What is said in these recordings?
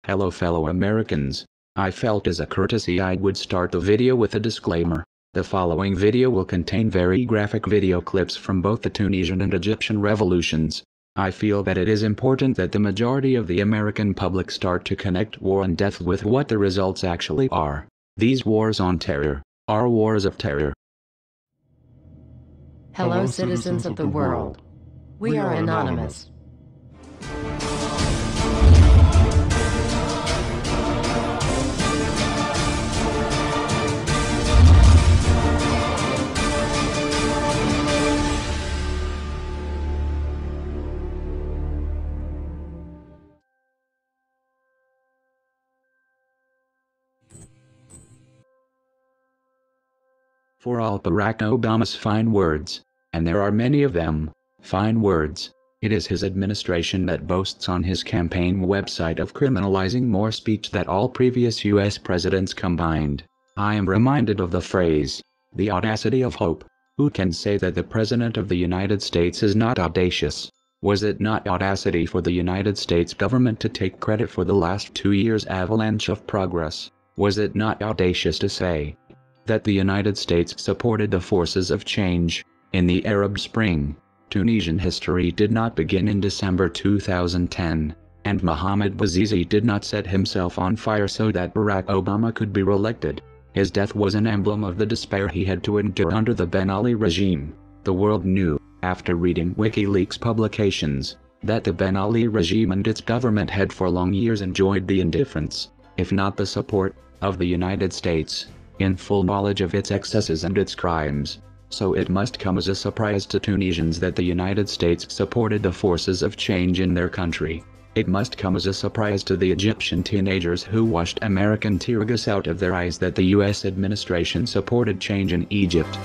Hello fellow Americans. I felt as a courtesy I would start the video with a disclaimer. The following video will contain very graphic video clips from both the Tunisian and Egyptian revolutions. I feel that it is important that the majority of the American public start to connect war and death with what the results actually are. These wars on terror are wars of terror. Hello, citizens of the world. We are anonymous. For all Barack Obama's fine words, and there are many of them, fine words, it is his administration that boasts on his campaign website of criminalizing more speech than all previous US presidents combined. I am reminded of the phrase, the audacity of hope. Who can say that the President of the United States is not audacious? Was it not audacity for the United States government to take credit for the last 2 years' avalanche of progress? Was it not audacious to say that the United States supported the forces of change in the Arab Spring? Tunisian history did not begin in December 2010, and Mohamed Bouazizi did not set himself on fire so that Barack Obama could be reelected. His death was an emblem of the despair he had to endure under the Ben Ali regime. The world knew, after reading WikiLeaks publications, that the Ben Ali regime and its government had for long years enjoyed the indifference, if not the support, of the United States, in full knowledge of its excesses and its crimes. So it must come as a surprise to Tunisians that the United States supported the forces of change in their country. It must come as a surprise to the Egyptian teenagers who washed American tear gas out of their eyes that the US administration supported change in Egypt.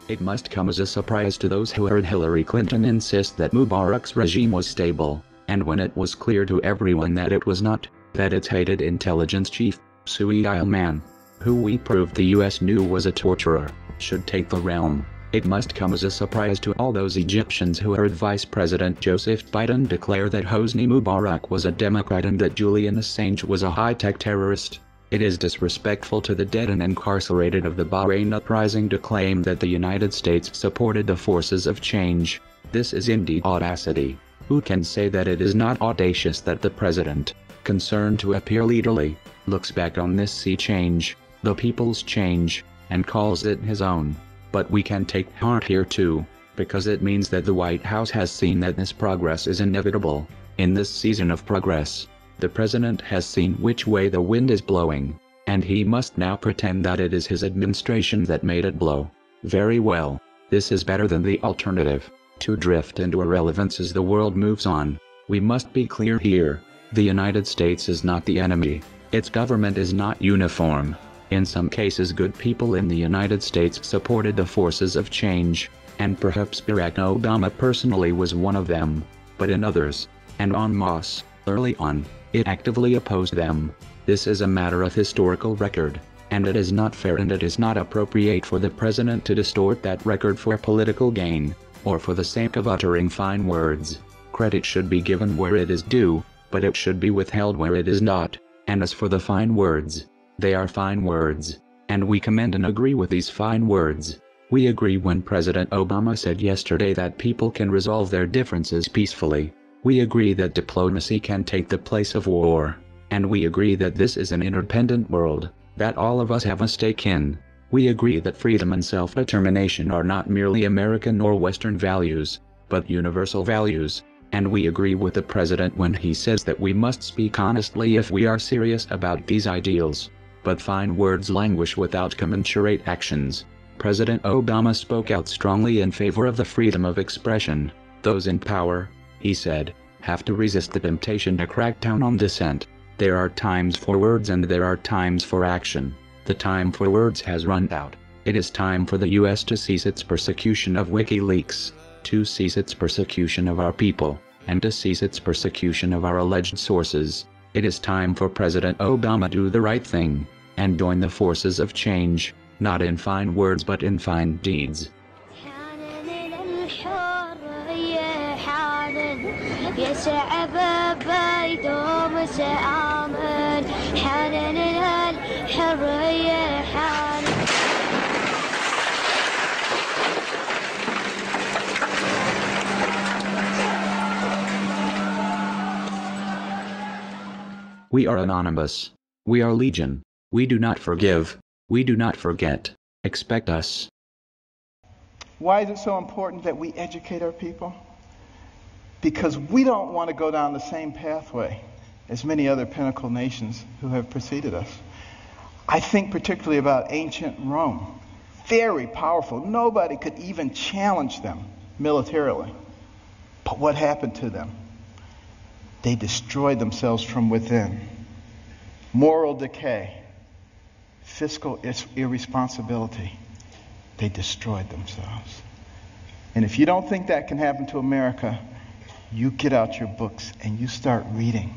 It must come as a surprise to those who heard Hillary Clinton insist that Mubarak's regime was stable, and when it was clear to everyone that it was not, that its hated intelligence chief, Saoued Al-Man, who we proved the US knew was a torturer, should take the realm. It must come as a surprise to all those Egyptians who heard Vice President Joseph Biden declare that Hosni Mubarak was a Democrat and that Julian Assange was a high-tech terrorist. It is disrespectful to the dead and incarcerated of the Bahrain uprising to claim that the United States supported the forces of change. This is indeed audacity. Who can say that it is not audacious that the president, concerned to appear leaderly, looks back on this sea change, the people's change, and calls it his own? But we can take heart here too, because it means that the White House has seen that this progress is inevitable. In this season of progress, the president has seen which way the wind is blowing, and he must now pretend that it is his administration that made it blow. Very well. This is better than the alternative, to drift into irrelevance as the world moves on. We must be clear here. The United States is not the enemy. Its government is not uniform. In some cases good people in the United States supported the forces of change, and perhaps Barack Obama personally was one of them. But in others, and en masse, early on, it actively opposed them. This is a matter of historical record, and it is not fair and it is not appropriate for the president to distort that record for political gain, or for the sake of uttering fine words. Credit should be given where it is due, but it should be withheld where it is not. And as for the fine words, they are fine words, and we commend and agree with these fine words. We agree when President Obama said yesterday that people can resolve their differences peacefully. We agree that diplomacy can take the place of war, and we agree that this is an interdependent world, that all of us have a stake in. We agree that freedom and self-determination are not merely American or Western values, but universal values, and we agree with the president when he says that we must speak honestly if we are serious about these ideals. But fine words languish without commensurate actions. President Obama spoke out strongly in favor of the freedom of expression. Those in power, he said, have to resist the temptation to crack down on dissent. There are times for words and there are times for action. The time for words has run out. It is time for the U.S. to cease its persecution of WikiLeaks, to cease its persecution of our people, and to cease its persecution of our alleged sources. It is time for President Obama to do the right thing, and join the forces of change, not in fine words but in fine deeds. We are anonymous. We are legion. We do not forgive. We do not forget. Expect us. Why is it so important that we educate our people? Because we don't want to go down the same pathway as many other pinnacle nations who have preceded us. I think particularly about ancient Rome. Very powerful. Nobody could even challenge them militarily. But what happened to them? They destroyed themselves from within. Moral decay, fiscal irresponsibility. They destroyed themselves. And if you don't think that can happen to America, you get out your books and you start reading